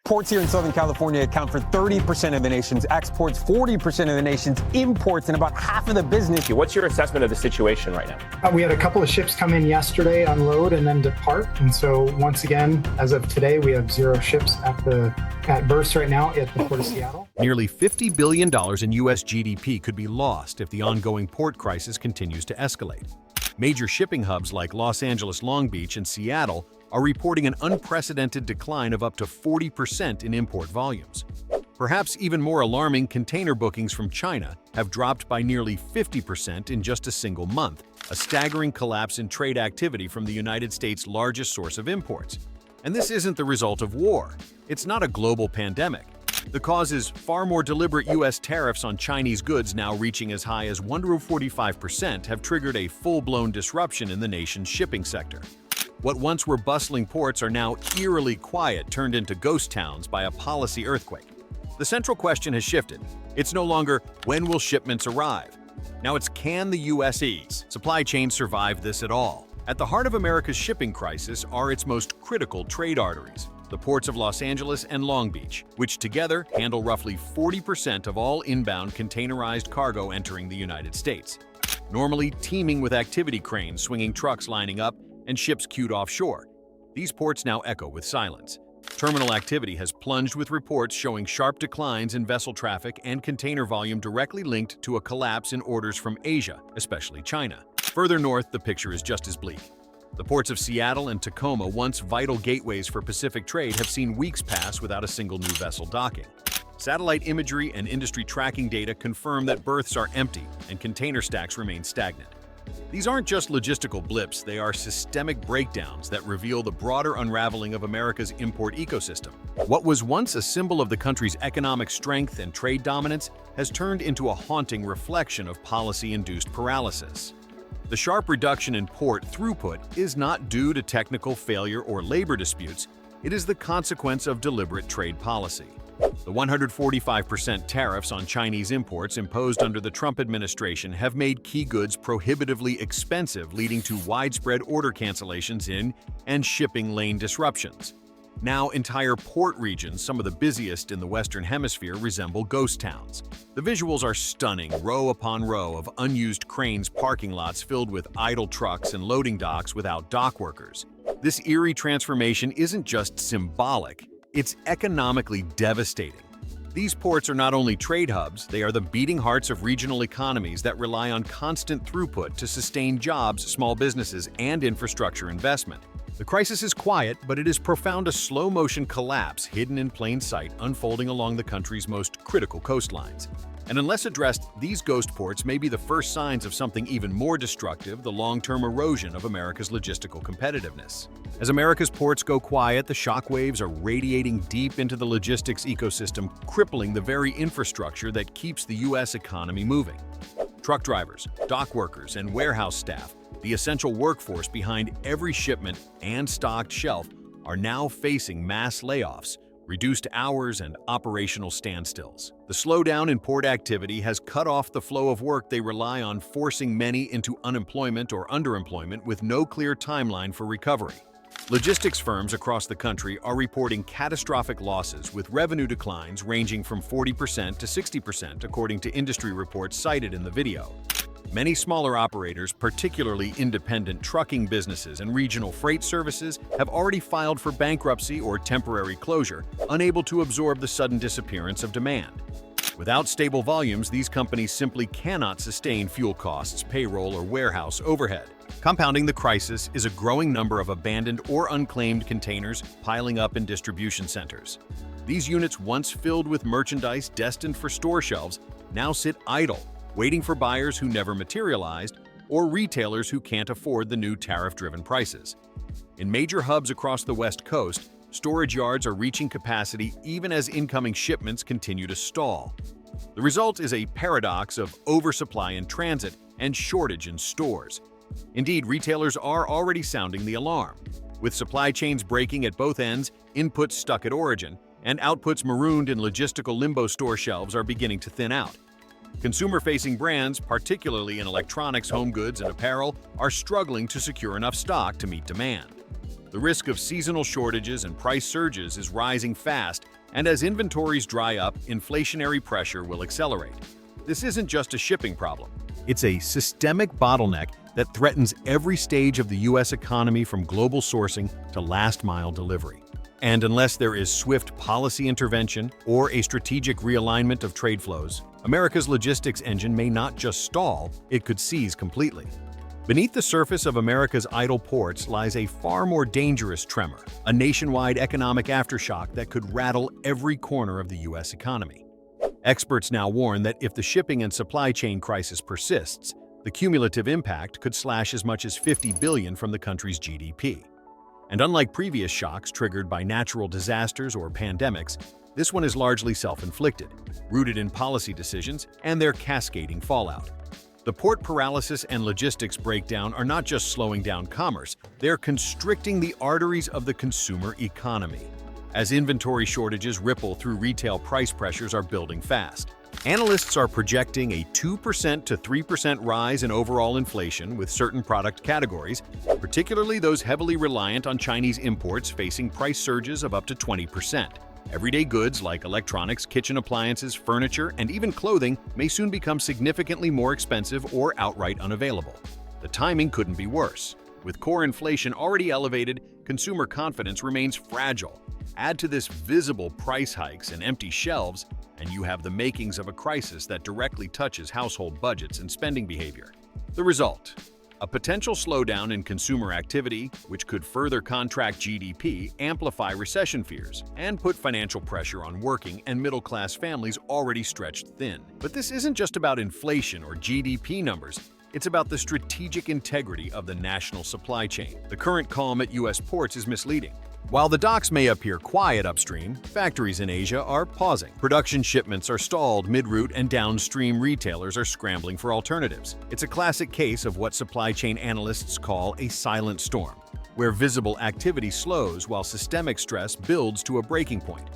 Ports here in Southern California account for 30% of the nation's exports, 40% of the nation's imports, and about half of the business. What's your assessment of the situation right now? We had a couple of ships come in yesterday, unload, and then depart. And so once again, as of today, we have 0 ships at berths right now at the Port of Seattle. Nearly $50 billion in U.S. GDP could be lost if the ongoing port crisis continues to escalate. Major shipping hubs like Los Angeles, Long Beach, and Seattle are reporting an unprecedented decline of up to 40% in import volumes. Perhaps even more alarming, container bookings from China have dropped by nearly 50% in just a single month, a staggering collapse in trade activity from the United States' largest source of imports. And this isn't the result of war. It's not a global pandemic. The cause is far more deliberate U.S. tariffs on Chinese goods, now reaching as high as 145%, have triggered a full-blown disruption in the nation's shipping sector. What once were bustling ports are now eerily quiet, turned into ghost towns by a policy earthquake. The central question has shifted. It's no longer, when will shipments arrive? Now it's, can the U.S.'s supply chain survive this at all? At the heart of America's shipping crisis are its most critical trade arteries, the ports of Los Angeles and Long Beach, which together handle roughly 40% of all inbound containerized cargo entering the United States. Normally teeming with activity cranes swinging trucks lining up and ships queued offshore, these ports now echo with silence. Terminal activity has plunged, with reports showing sharp declines in vessel traffic and container volume directly linked to a collapse in orders from Asia, especially China. Further north, the picture is just as bleak. The ports of Seattle and Tacoma, once vital gateways for Pacific trade, have seen weeks pass without a single new vessel docking. Satellite imagery and industry tracking data confirm that berths are empty and container stacks remain stagnant. These aren't just logistical blips, they are systemic breakdowns that reveal the broader unraveling of America's import ecosystem. What was once a symbol of the country's economic strength and trade dominance has turned into a haunting reflection of policy-induced paralysis. The sharp reduction in port throughput is not due to technical failure or labor disputes, it is the consequence of deliberate trade policy. The 145% tariffs on Chinese imports imposed under the Trump administration have made key goods prohibitively expensive, leading to widespread order cancellations and shipping lane disruptions. Now, entire port regions, some of the busiest in the Western Hemisphere, resemble ghost towns. The visuals are stunning, row upon row of unused cranes, parking lots filled with idle trucks, and loading docks without dock workers. This eerie transformation isn't just symbolic, it's economically devastating. These ports are not only trade hubs, they are the beating hearts of regional economies that rely on constant throughput to sustain jobs, small businesses, and infrastructure investment. The crisis is quiet, but it is profound, a slow-motion collapse hidden in plain sight unfolding along the country's most critical coastlines. And unless addressed, these ghost ports may be the first signs of something even more destructive, the long-term erosion of America's logistical competitiveness. As America's ports go quiet, the shockwaves are radiating deep into the logistics ecosystem, crippling the very infrastructure that keeps the U.S. economy moving. Truck drivers, dock workers, and warehouse staff, the essential workforce behind every shipment and stocked shelf, are now facing mass layoffs, reduced hours, and operational standstills. The slowdown in port activity has cut off the flow of work they rely on, forcing many into unemployment or underemployment with no clear timeline for recovery. Logistics firms across the country are reporting catastrophic losses, with revenue declines ranging from 40% to 60%, according to industry reports cited in the video. Many smaller operators, particularly independent trucking businesses and regional freight services, have already filed for bankruptcy or temporary closure, unable to absorb the sudden disappearance of demand. Without stable volumes, these companies simply cannot sustain fuel costs, payroll, or warehouse overhead. Compounding the crisis is a growing number of abandoned or unclaimed containers piling up in distribution centers. These units, once filled with merchandise destined for store shelves, now sit idle, waiting for buyers who never materialized or retailers who can't afford the new tariff-driven prices. In major hubs across the West Coast, storage yards are reaching capacity even as incoming shipments continue to stall. The result is a paradox of oversupply in transit and shortage in stores. Indeed, retailers are already sounding the alarm. With supply chains breaking at both ends, inputs stuck at origin, and outputs marooned in logistical limbo, store shelves are beginning to thin out. Consumer-facing brands, particularly in electronics, home goods, and apparel, are struggling to secure enough stock to meet demand. The risk of seasonal shortages and price surges is rising fast, and as inventories dry up, inflationary pressure will accelerate. This isn't just a shipping problem. It's a systemic bottleneck that threatens every stage of the U.S. economy from global sourcing to last-mile delivery. And unless there is swift policy intervention or a strategic realignment of trade flows, America's logistics engine may not just stall, it could seize completely. Beneath the surface of America's idle ports lies a far more dangerous tremor, a nationwide economic aftershock that could rattle every corner of the U.S. economy. Experts now warn that if the shipping and supply chain crisis persists, the cumulative impact could slash as much as $50 billion from the country's GDP. And unlike previous shocks triggered by natural disasters or pandemics, this one is largely self-inflicted, rooted in policy decisions and their cascading fallout. The port paralysis and logistics breakdown are not just slowing down commerce, they're constricting the arteries of the consumer economy. As inventory shortages ripple through retail, price pressures are building fast. Analysts are projecting a 2% to 3% rise in overall inflation, with certain product categories, particularly those heavily reliant on Chinese imports, facing price surges of up to 20%. Everyday goods like electronics, kitchen appliances, furniture, and even clothing may soon become significantly more expensive or outright unavailable. The timing couldn't be worse. With core inflation already elevated, consumer confidence remains fragile. Add to this visible price hikes and empty shelves, and you have the makings of a crisis that directly touches household budgets and spending behavior. The result: a potential slowdown in consumer activity, which could further contract GDP, amplify recession fears, and put financial pressure on working and middle-class families already stretched thin. But this isn't just about inflation or GDP numbers. It's about the strategic integrity of the national supply chain. The current calm at U.S. ports is misleading. While the docks may appear quiet upstream, factories in Asia are pausing. Production shipments are stalled mid-route, and downstream retailers are scrambling for alternatives. It's a classic case of what supply chain analysts call a silent storm, where visible activity slows while systemic stress builds to a breaking point.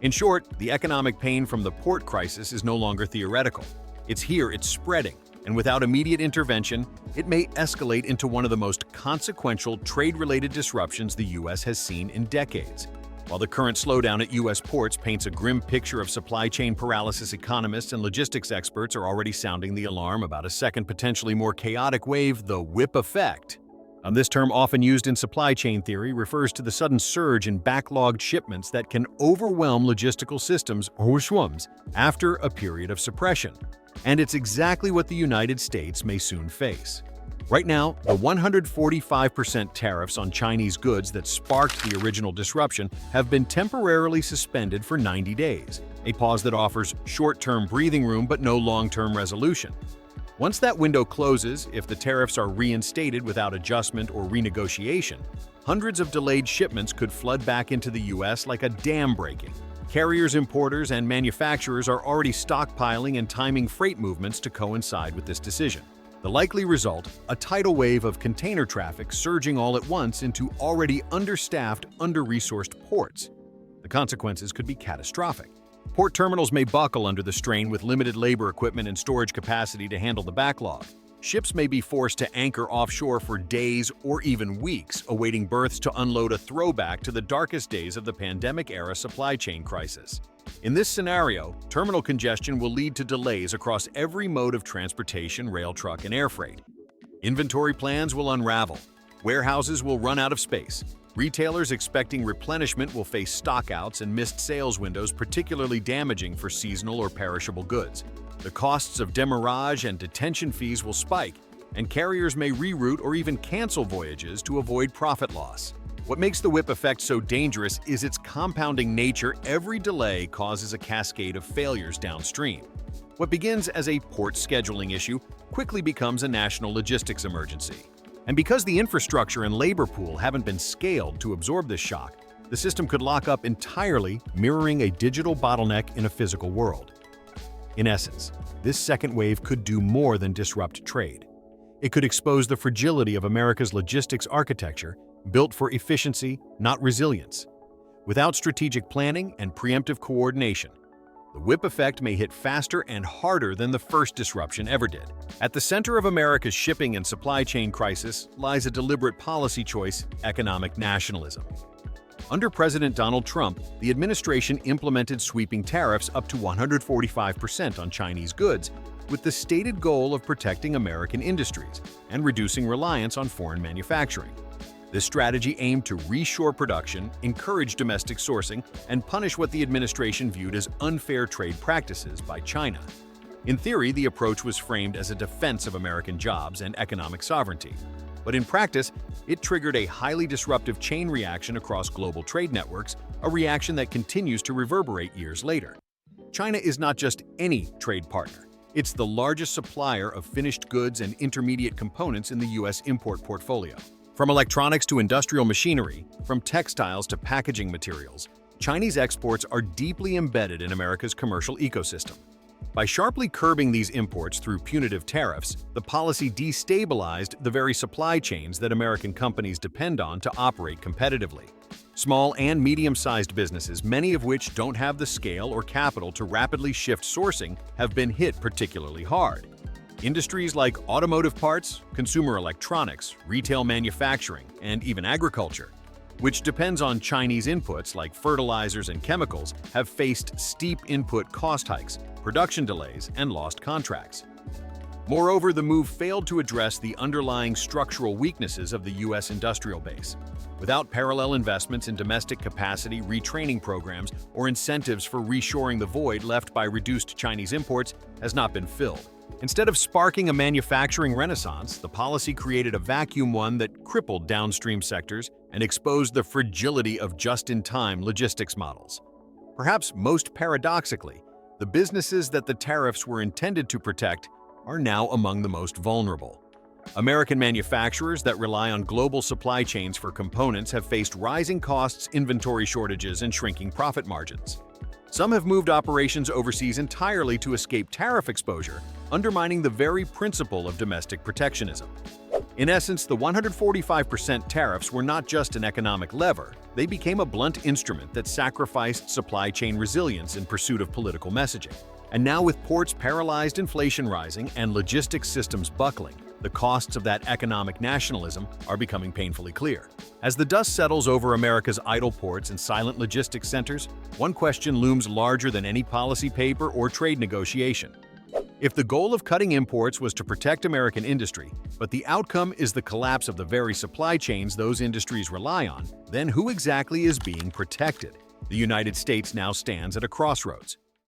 In short, the economic pain from the port crisis is no longer theoretical. It's here, it's spreading, and without immediate intervention, it may escalate into one of the most consequential trade-related disruptions the U.S. has seen in decades. While the current slowdown at U.S. ports paints a grim picture of supply chain paralysis, economists and logistics experts are already sounding the alarm about a second, potentially more chaotic wave, the whip effect. This term, often used in supply chain theory, refers to the sudden surge in backlogged shipments that can overwhelm logistical systems, or SHUTDOWNs, after a period of suppression. And it's exactly what the United States may soon face. Right now, the 145% tariffs on Chinese goods that sparked the original disruption have been temporarily suspended for 90 days, a pause that offers short-term breathing room but no long-term resolution. Once that window closes, if the tariffs are reinstated without adjustment or renegotiation, hundreds of delayed shipments could flood back into the U.S. like a dam breaking. Carriers, importers, and manufacturers are already stockpiling and timing freight movements to coincide with this decision. The likely result: a tidal wave of container traffic surging all at once into already understaffed, under-resourced ports. The consequences could be catastrophic. Port terminals may buckle under the strain with limited labor, equipment, and storage capacity to handle the backlog. Ships may be forced to anchor offshore for days or even weeks, awaiting berths to unload, a throwback to the darkest days of the pandemic-era supply chain crisis. In this scenario, terminal congestion will lead to delays across every mode of transportation: rail, truck, and air freight. Inventory plans will unravel. Warehouses will run out of space. Retailers expecting replenishment will face stockouts and missed sales windows, particularly damaging for seasonal or perishable goods. The costs of demurrage and detention fees will spike, and carriers may reroute or even cancel voyages to avoid profit loss. What makes the whip effect so dangerous is its compounding nature. Every delay causes a cascade of failures downstream. What begins as a port scheduling issue quickly becomes a national logistics emergency. And because the infrastructure and labor pool haven't been scaled to absorb this shock, the system could lock up entirely, mirroring a digital bottleneck in a physical world. In essence, this second wave could do more than disrupt trade. It could expose the fragility of America's logistics architecture, built for efficiency, not resilience. Without strategic planning and preemptive coordination, The whip effect may hit faster and harder than the first disruption ever did. At the center of America's shipping and supply chain crisis lies a deliberate policy choice: economic nationalism. Under President Donald Trump, the administration implemented sweeping tariffs up to 145% on Chinese goods, with the stated goal of protecting American industries and reducing reliance on foreign manufacturing. This strategy aimed to reshore production, encourage domestic sourcing, and punish what the administration viewed as unfair trade practices by China. In theory, the approach was framed as a defense of American jobs and economic sovereignty. But in practice, it triggered a highly disruptive chain reaction across global trade networks, a reaction that continues to reverberate years later. China is not just any trade partner. It's the largest supplier of finished goods and intermediate components in the U.S. import portfolio. From electronics to industrial machinery, from textiles to packaging materials, Chinese exports are deeply embedded in America's commercial ecosystem. By sharply curbing these imports through punitive tariffs, the policy destabilized the very supply chains that American companies depend on to operate competitively. Small and medium-sized businesses, many of which don't have the scale or capital to rapidly shift sourcing, have been hit particularly hard. Industries like automotive parts, consumer electronics, retail manufacturing, and even agriculture, which depends on Chinese inputs like fertilizers and chemicals, have faced steep input cost hikes, production delays, and lost contracts. Moreover, the move failed to address the underlying structural weaknesses of the U.S. industrial base. Without parallel investments in domestic capacity, retraining programs, or incentives for reshoring, the void left by reduced Chinese imports has not been filled. Instead of sparking a manufacturing renaissance, the policy created a vacuum, one that crippled downstream sectors and exposed the fragility of just-in-time logistics models. Perhaps most paradoxically, the businesses that the tariffs were intended to protect are now among the most vulnerable. American manufacturers that rely on global supply chains for components have faced rising costs, inventory shortages, and shrinking profit margins. Some have moved operations overseas entirely to escape tariff exposure, undermining the very principle of domestic protectionism. In essence, the 145% tariffs were not just an economic lever, they became a blunt instrument that sacrificed supply chain resilience in pursuit of political messaging. And now, with ports paralyzed, inflation rising, and logistics systems buckling, the costs of that economic nationalism are becoming painfully clear. As the dust settles over America's idle ports and silent logistics centers, one question looms larger than any policy paper or trade negotiation. If the goal of cutting imports was to protect American industry, but the outcome is the collapse of the very supply chains those industries rely on, then who exactly is being protected? The United States now stands at a crossroads.